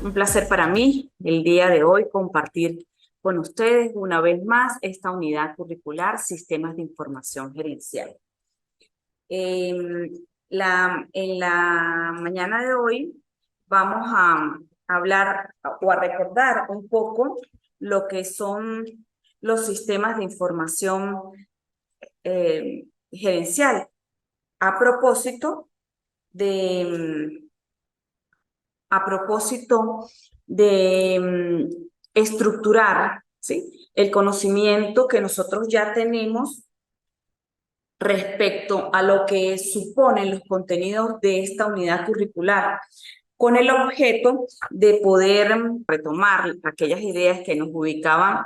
Un placer para mí el día de hoy compartir con ustedes una vez más esta unidad curricular Sistemas de Información Gerencial. En la mañana de hoy vamos a hablar o a recordar un poco lo que son los sistemas de información gerencial a propósito de a propósito de estructurar, ¿sí?, el conocimiento que nosotros ya tenemos respecto a lo que suponen los contenidos de esta unidad curricular, con el objeto de poder retomar aquellas ideas que nos ubicaban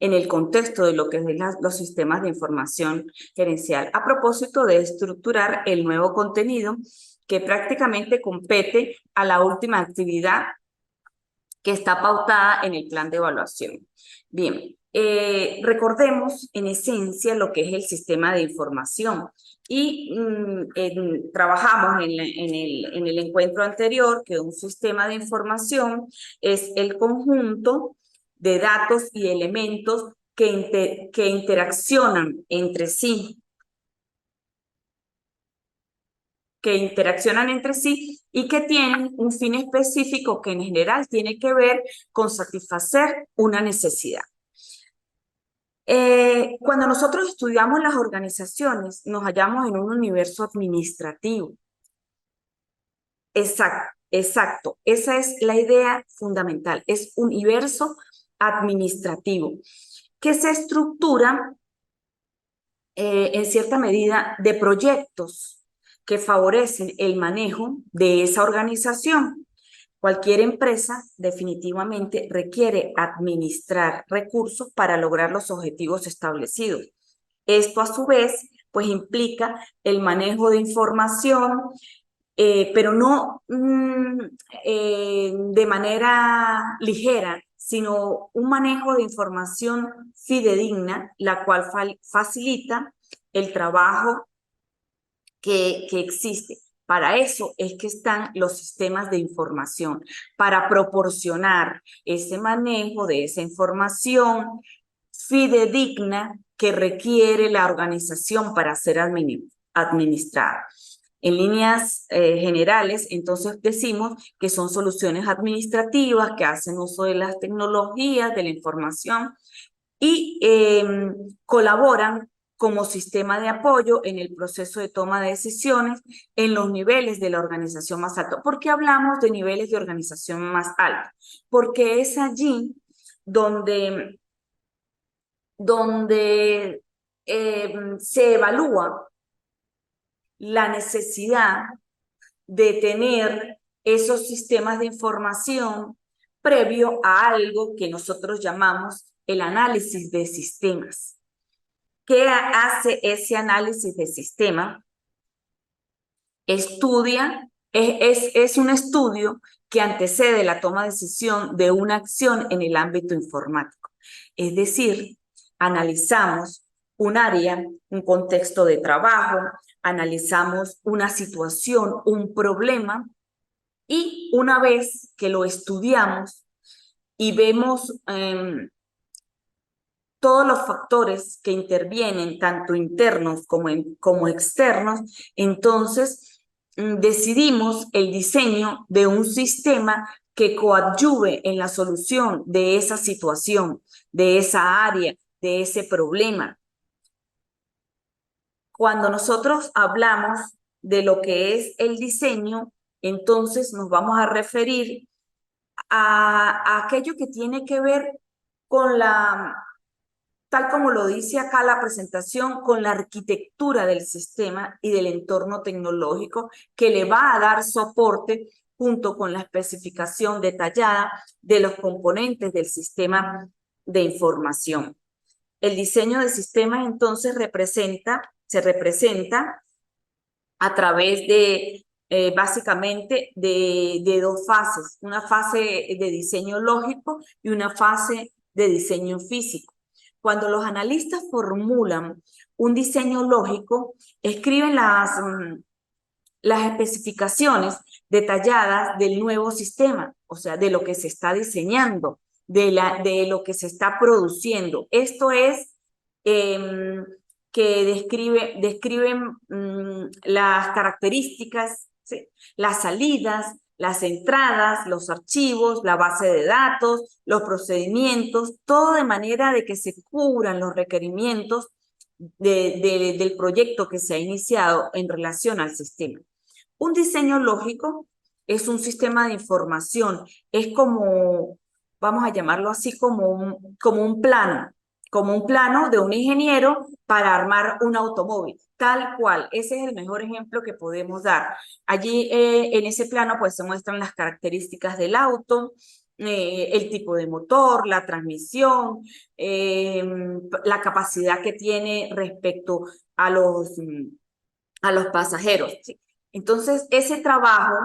en el contexto de lo que es los sistemas de información gerencial, a propósito de estructurar el nuevo contenido que prácticamente compete a la última actividad que está pautada en el plan de evaluación. Bien, recordemos en esencia lo que es el sistema de información y trabajamos en el encuentro anterior que un sistema de información es el conjunto de datos y elementos que interaccionan entre sí y que tienen un fin específico que en general tiene que ver con satisfacer una necesidad. Cuando nosotros estudiamos las organizaciones, nos hallamos en un universo administrativo. Exacto. Esa es la idea fundamental. Es un universo administrativo que se estructura en cierta medida de proyectos que favorecen el manejo de esa organización. Cualquier empresa definitivamente requiere administrar recursos para lograr los objetivos establecidos. Esto a su vez pues implica el manejo de información, pero no de manera ligera, sino un manejo de información fidedigna, la cual facilita el trabajo que existe. Para eso es que están los sistemas de información, para proporcionar ese manejo de esa información fidedigna que requiere la organización para ser administrada. En líneas generales, entonces decimos que son soluciones administrativas que hacen uso de las tecnologías, de la información y colaboran como sistema de apoyo en el proceso de toma de decisiones en los niveles de la organización más altos. ¿Por qué hablamos de niveles de organización más altos? Porque es allí donde se evalúa la necesidad de tener esos sistemas de información previo a algo que nosotros llamamos el análisis de sistemas. ¿Qué hace ese análisis de sistema? Es un estudio que antecede la toma de decisión de una acción en el ámbito informático. Es decir, analizamos un área, un contexto de trabajo, analizamos una situación, un problema, y una vez que lo estudiamos y vemos todos los factores que intervienen, tanto internos como externos, entonces decidimos el diseño de un sistema que coadyuve en la solución de esa situación, de esa área, de ese problema. Cuando nosotros hablamos de lo que es el diseño, entonces nos vamos a referir a aquello que tiene que ver con tal como lo dice acá la presentación, con la arquitectura del sistema y del entorno tecnológico que le va a dar soporte junto con la especificación detallada de los componentes del sistema de información. El diseño de sistemas entonces se representa a través de básicamente de dos fases, una fase de diseño lógico y una fase de diseño físico. Cuando los analistas formulan un diseño lógico, escriben las especificaciones detalladas del nuevo sistema, o sea, de lo que se está diseñando, de lo que se está produciendo. Esto es que describen las características, ¿sí? Las salidas, las entradas, los archivos, la base de datos, los procedimientos, todo de manera de que se cubran los requerimientos del proyecto que se ha iniciado en relación al sistema. Un diseño lógico es un sistema de información, es como, vamos a llamarlo así, como un plano de un ingeniero para armar un automóvil, tal cual. Ese es el mejor ejemplo que podemos dar. Allí en ese plano pues se muestran las características del auto, el tipo de motor, la transmisión, la capacidad que tiene respecto a los pasajeros, ¿sí? Entonces, ese trabajo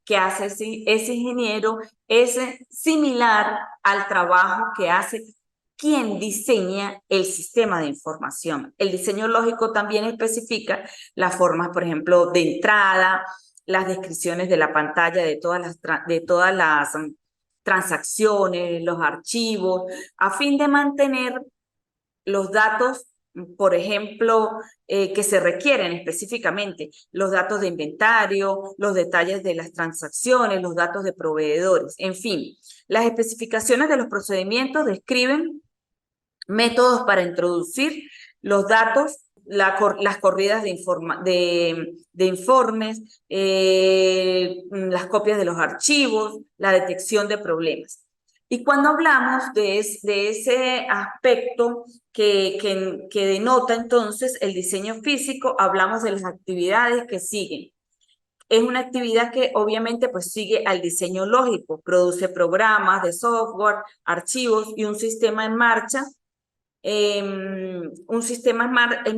que hace ese ingeniero es similar al trabajo que hace quien diseña el sistema de información. El diseño lógico también especifica las formas, por ejemplo, de entrada, las descripciones de la pantalla de todas las transacciones, los archivos, a fin de mantener los datos, por ejemplo, que se requieren específicamente, los datos de inventario, los detalles de las transacciones, los datos de proveedores, en fin. Las especificaciones de los procedimientos describen métodos para introducir los datos, las corridas de informes, las copias de los archivos, la detección de problemas. Y cuando hablamos de ese aspecto que denota entonces el diseño físico, hablamos de las actividades que siguen. Es una actividad que obviamente pues sigue al diseño lógico, produce programas de software, archivos y un sistema en marcha. En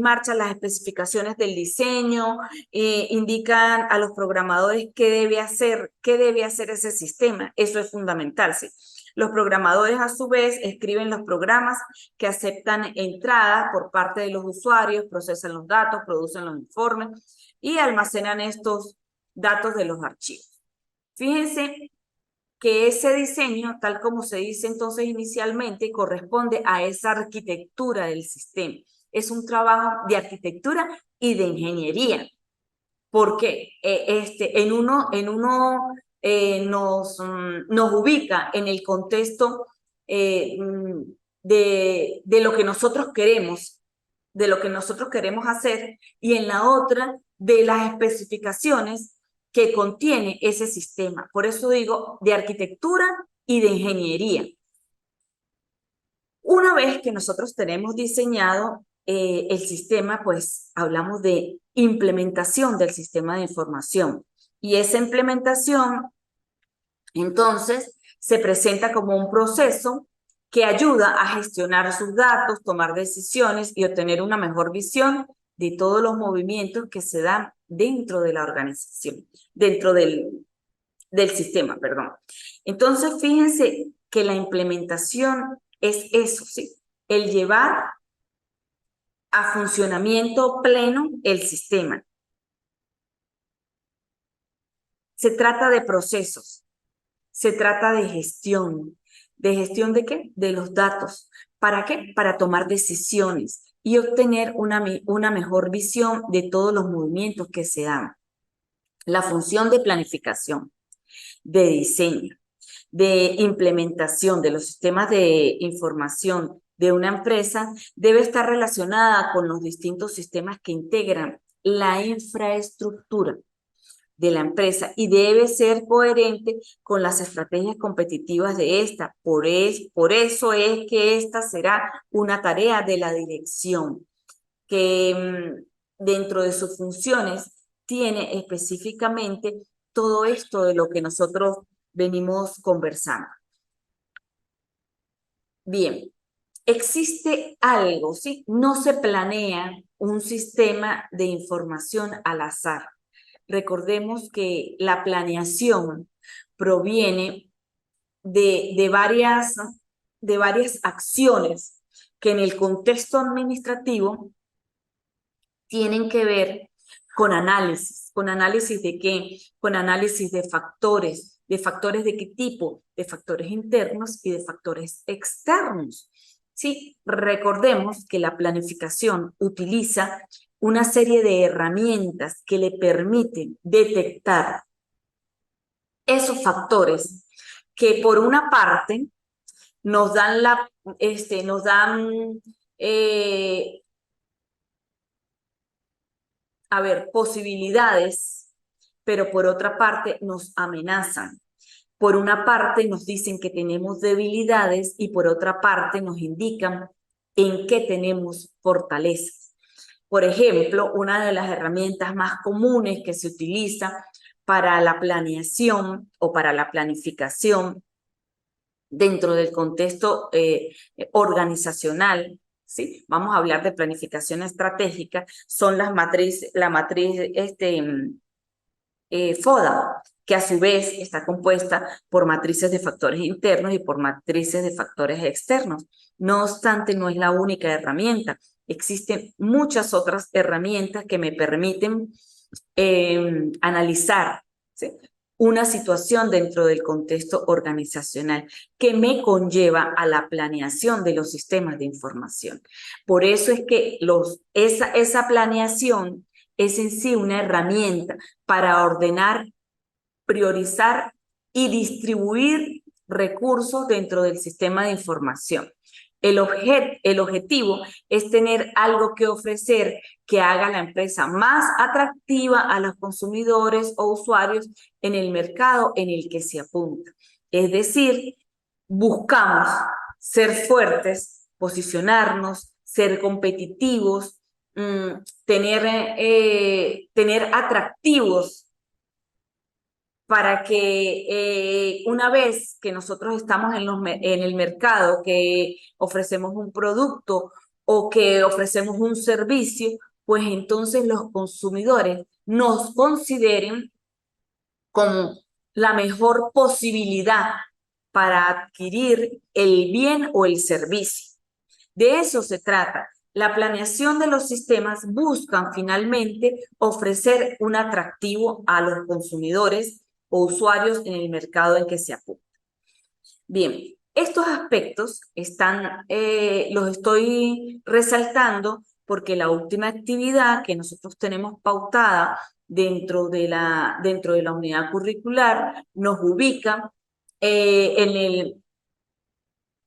marcha, las especificaciones del diseño, indican a los programadores qué debe hacer ese sistema. Eso es fundamental, ¿sí? Los programadores, a su vez, escriben los programas que aceptan entradas por parte de los usuarios, procesan los datos, producen los informes y almacenan estos datos de los archivos. Fíjense que ese diseño, tal como se dice entonces inicialmente, corresponde a esa arquitectura del sistema. Es un trabajo de arquitectura y de ingeniería, porque nos ubica en el contexto de lo que nosotros queremos, de lo que nosotros queremos hacer, y en la otra de las especificaciones que contiene ese sistema. Por eso digo de arquitectura y de ingeniería. Una vez que nosotros tenemos diseñado el sistema, pues hablamos de implementación del sistema de información. Y esa implementación, entonces, se presenta como un proceso que ayuda a gestionar sus datos, tomar decisiones y obtener una mejor visión de todos los movimientos que se dan dentro de la organización, dentro del sistema, perdón. Entonces, fíjense que la implementación es eso, ¿sí? El llevar a funcionamiento pleno el sistema. Se trata de procesos, se trata de gestión. ¿De gestión de qué? De los datos. ¿Para qué? Para tomar decisiones y obtener una mejor visión de todos los movimientos que se dan. La función de planificación, de diseño, de implementación de los sistemas de información de una empresa debe estar relacionada con los distintos sistemas que integran la infraestructura de la empresa y debe ser coherente con las estrategias competitivas de esta. Por eso es que esta será una tarea de la dirección, que dentro de sus funciones tiene específicamente todo esto de lo que nosotros venimos conversando. Bien, existe algo, ¿sí? No se planea un sistema de información al azar. Recordemos que la planeación proviene de varias acciones que en el contexto administrativo tienen que ver con análisis. ¿Con análisis de qué? Con análisis de factores. ¿De factores de qué tipo? De factores internos y de factores externos. Sí, recordemos que la planificación utiliza una serie de herramientas que le permiten detectar esos factores que por una parte nos dan posibilidades, pero por otra parte nos amenazan. Por una parte nos dicen que tenemos debilidades y por otra parte nos indican en qué tenemos fortalezas. Por ejemplo, una de las herramientas más comunes que se utiliza para la planeación o para la planificación dentro del contexto organizacional, ¿sí? Vamos a hablar de planificación estratégica, son la matriz FODA, que a su vez está compuesta por matrices de factores internos y por matrices de factores externos. No obstante, no es la única herramienta. Existen muchas otras herramientas que me permiten analizar, ¿sí?, una situación dentro del contexto organizacional que me conlleva a la planeación de los sistemas de información. Por eso es que esa planeación es en sí una herramienta para ordenar, priorizar y distribuir recursos dentro del sistema de información. El objetivo es tener algo que ofrecer que haga la empresa más atractiva a los consumidores o usuarios en el mercado en el que se apunta. Es decir, buscamos ser fuertes, posicionarnos, ser competitivos, tener atractivos para que una vez que nosotros estamos en el mercado, que ofrecemos un producto o que ofrecemos un servicio, pues entonces los consumidores nos consideren como la mejor posibilidad para adquirir el bien o el servicio. De eso se trata. La planeación de los sistemas buscan finalmente ofrecer un atractivo a los consumidores o usuarios en el mercado en que se apunta. Bien, estos aspectos los estoy resaltando porque la última actividad que nosotros tenemos pautada dentro de la unidad curricular nos ubica en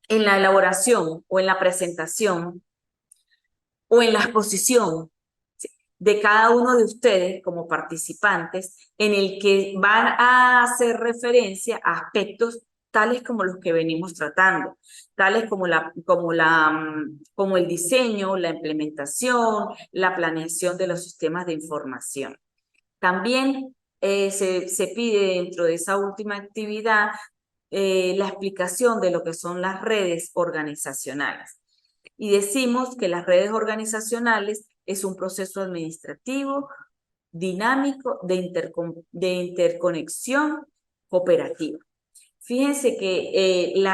la elaboración o en la presentación o en la exposición de cada uno de ustedes como participantes, en el que van a hacer referencia a aspectos tales como los que venimos tratando, tales como el diseño, la implementación, la planeación de los sistemas de información. También se pide dentro de esa última actividad la explicación de lo que son las redes organizacionales. Y decimos que las redes organizacionales es un proceso administrativo dinámico de interconexión cooperativa. Fíjense que el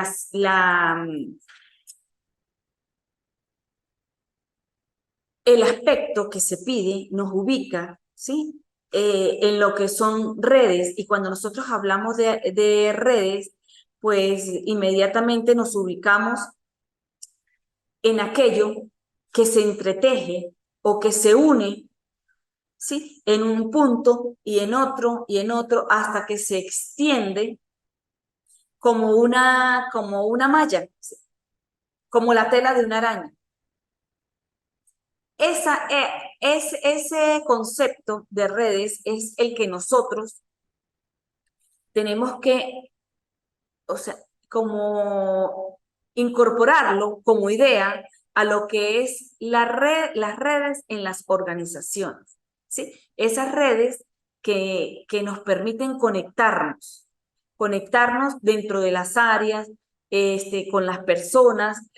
aspecto que se pide nos ubica, ¿sí?, en lo que son redes, y cuando nosotros hablamos de redes, pues inmediatamente nos ubicamos en aquello que se entreteje o que se une, ¿sí?, en un punto y en otro hasta que se extiende como una malla, ¿sí?, como la tela de una araña. Ese concepto de redes es el que nosotros tenemos que, o sea, como incorporarlo como idea a lo que es las redes en las organizaciones, ¿sí? Esas redes que nos permiten conectarnos dentro de las áreas, con las personas,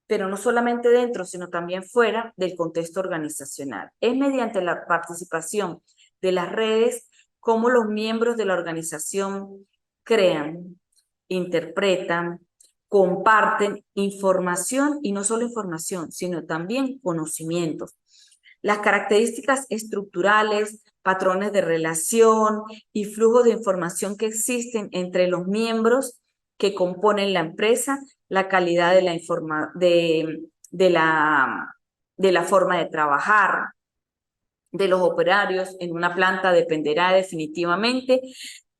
pero no solamente dentro, sino también fuera del contexto organizacional. Es mediante la participación de las redes como los miembros de la organización crean, interpretan, comparten información, y no solo información, sino también conocimientos. Las características estructurales, patrones de relación y flujos de información que existen entre los miembros que componen la empresa, la calidad de la forma de trabajar de los operarios en una planta dependerá definitivamente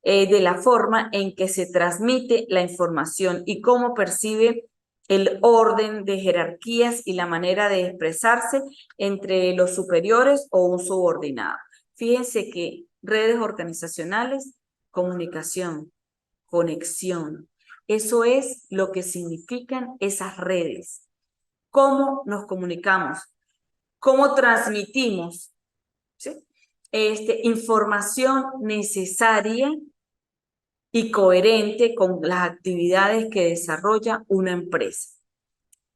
de la forma en que se transmite la información y cómo percibe el orden de jerarquías y la manera de expresarse entre los superiores o un subordinado. Fíjense que redes organizacionales, comunicación, conexión, eso es lo que significan esas redes. ¿Cómo nos comunicamos? ¿Cómo transmitimos? ¿Sí? Información necesaria y coherente con las actividades que desarrolla una empresa.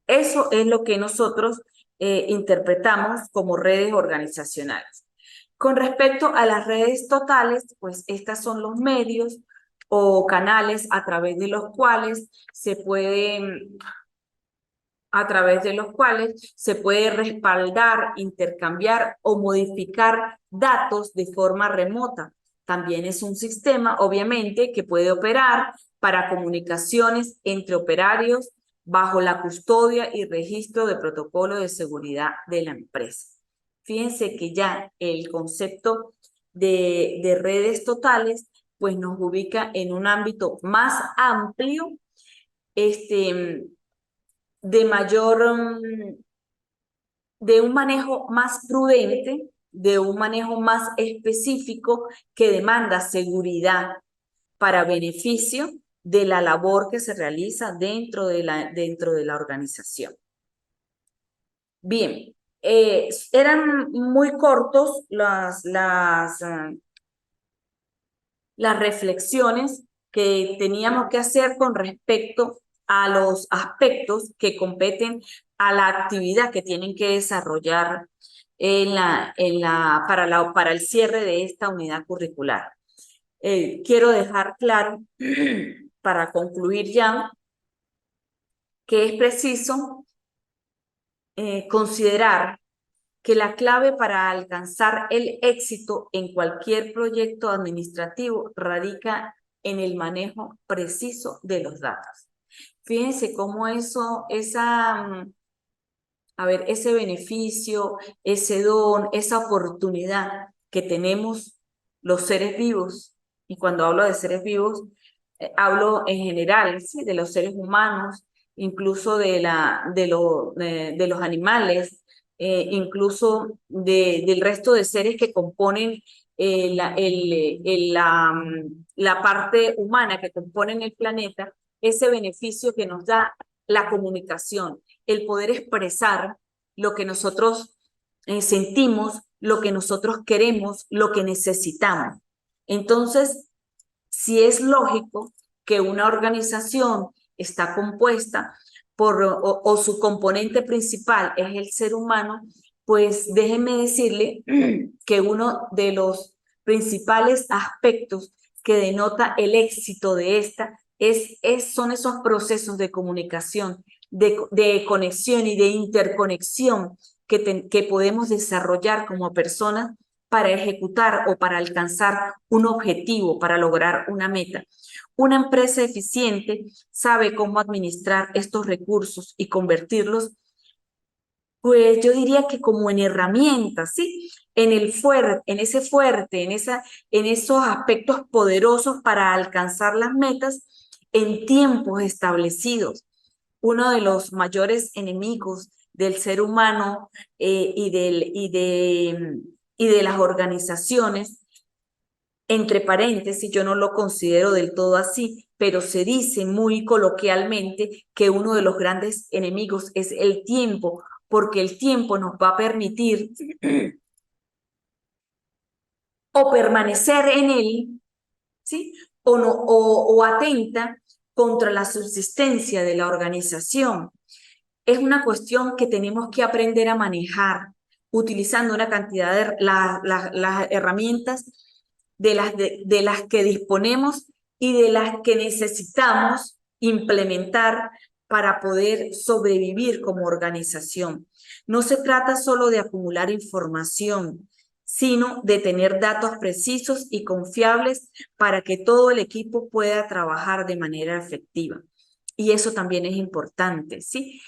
Eso es lo que nosotros interpretamos como redes organizacionales. Con respecto a las redes totales, pues estas son los medios o canales a través de los cuales se puede respaldar, intercambiar o modificar datos de forma remota. También es un sistema, obviamente, que puede operar para comunicaciones entre operarios bajo la custodia y registro de protocolo de seguridad de la empresa. Fíjense que ya el concepto de redes totales pues nos ubica en un ámbito más amplio, de un manejo más prudente, de un manejo más específico que demanda seguridad para beneficio de la labor que se realiza dentro de la organización. Bien, eran muy cortos las reflexiones que teníamos que hacer con respecto a los aspectos que competen a la actividad que tienen que desarrollar para el cierre de esta unidad curricular. Quiero dejar claro, para concluir ya, que es preciso considerar que la clave para alcanzar el éxito en cualquier proyecto administrativo radica en el manejo preciso de los datos. Fíjense cómo ese beneficio, ese don, esa oportunidad que tenemos los seres vivos, y cuando hablo de seres vivos, hablo en general, ¿sí? De los seres humanos, incluso de los animales, incluso del resto de seres que componen la parte humana que componen el planeta, ese beneficio que nos da la comunicación, el poder expresar lo que nosotros sentimos, lo que nosotros queremos, lo que necesitamos. Entonces, si es lógico que una organización está compuesta o su componente principal es el ser humano, pues déjenme decirle que uno de los principales aspectos que denota el éxito de esta son esos procesos de comunicación, de conexión y de interconexión que podemos desarrollar como personas para ejecutar o para alcanzar un objetivo, para lograr una meta. Una empresa eficiente sabe cómo administrar estos recursos y convertirlos, pues yo diría que como en herramientas, ¿sí? En esos aspectos poderosos para alcanzar las metas en tiempos establecidos. Uno de los mayores enemigos del ser humano y de las organizaciones, entre paréntesis, yo no lo considero del todo así, pero se dice muy coloquialmente que uno de los grandes enemigos es el tiempo, porque el tiempo nos va a permitir o permanecer en él, ¿sí? O atenta contra la subsistencia de la organización. Es una cuestión que tenemos que aprender a manejar utilizando una cantidad de las herramientas de las que disponemos y de las que necesitamos implementar para poder sobrevivir como organización. No se trata solo de acumular información, sino de tener datos precisos y confiables para que todo el equipo pueda trabajar de manera efectiva. Y eso también es importante, ¿sí?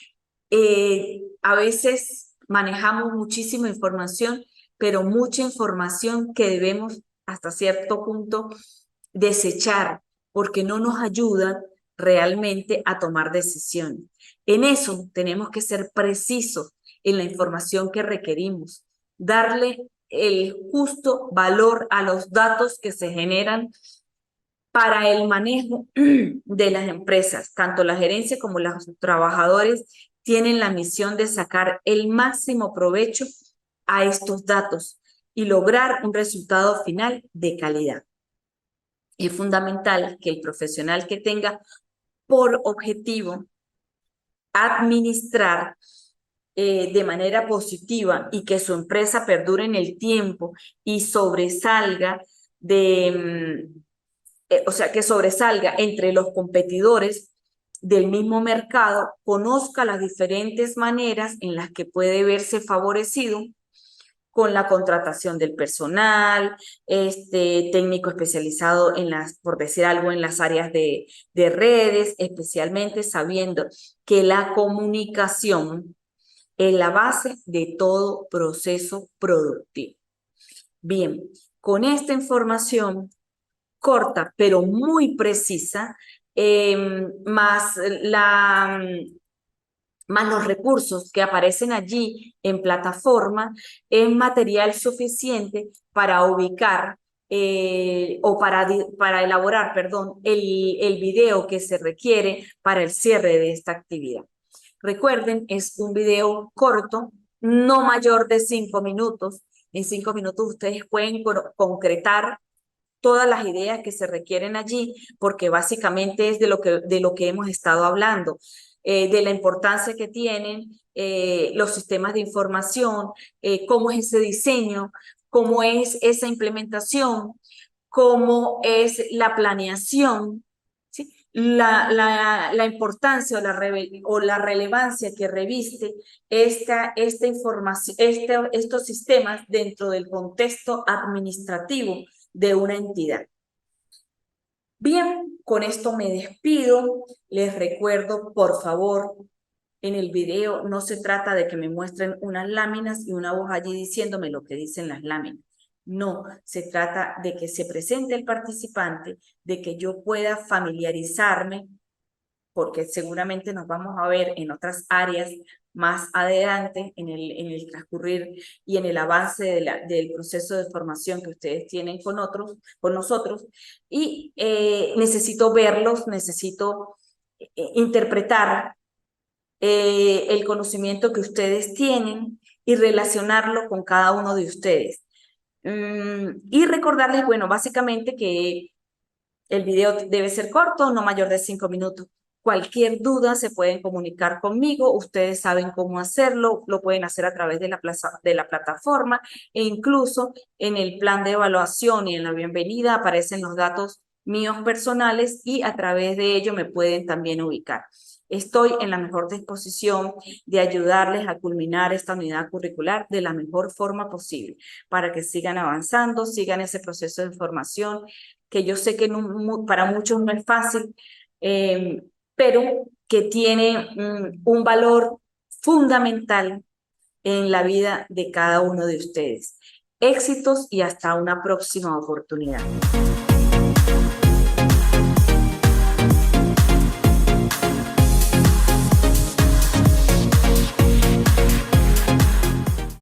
A veces manejamos muchísima información, pero mucha información que debemos hasta cierto punto desechar porque no nos ayuda realmente a tomar decisiones. En eso tenemos que ser precisos en la información que requerimos, darle el justo valor a los datos que se generan para el manejo de las empresas. Tanto la gerencia como los trabajadores tienen la misión de sacar el máximo provecho a estos datos y lograr un resultado final de calidad. Es fundamental que el profesional que tenga por objetivo administrar de manera positiva y que su empresa perdure en el tiempo y sobresalga o sea, que sobresalga entre los competidores del mismo mercado, conozca las diferentes maneras en las que puede verse favorecido con la contratación del personal, técnico especializado en las, por decir algo, en las áreas de redes, especialmente sabiendo que la comunicación es la base de todo proceso productivo. Bien, con esta información corta, pero muy precisa, más los recursos que aparecen allí en plataforma, es material suficiente para ubicar o para elaborar, perdón, el video que se requiere para el cierre de esta actividad. Recuerden, es un video corto, no mayor de 5 minutos. En 5 minutos ustedes pueden concretar todas las ideas que se requieren allí, porque básicamente es de lo que hemos estado hablando, de la importancia que tienen los sistemas de información, cómo es ese diseño, cómo es esa implementación, cómo es la planeación, ¿sí? La importancia o la relevancia que reviste esta información, estos sistemas dentro del contexto administrativo de una entidad. Bien, con esto me despido. Les recuerdo, por favor, en el video no se trata de que me muestren unas láminas y una voz allí diciéndome lo que dicen las láminas. No, se trata de que se presente el participante, de que yo pueda familiarizarme, porque seguramente nos vamos a ver en otras áreas más adelante en el transcurrir y en el avance del proceso de formación que ustedes tienen con nosotros, y necesito verlos, necesito interpretar el conocimiento que ustedes tienen y relacionarlo con cada uno de ustedes. Y recordarles, bueno, básicamente que el video debe ser corto, no mayor de 5 minutos. Cualquier duda se pueden comunicar conmigo, ustedes saben cómo hacerlo, lo pueden hacer a través de la plataforma e incluso en el plan de evaluación y en la bienvenida aparecen los datos míos personales y a través de ello me pueden también ubicar. Estoy en la mejor disposición de ayudarles a culminar esta unidad curricular de la mejor forma posible para que sigan avanzando, sigan ese proceso de formación que yo sé que para muchos no es fácil, pero que tiene un valor fundamental en la vida de cada uno de ustedes. Éxitos y hasta una próxima oportunidad.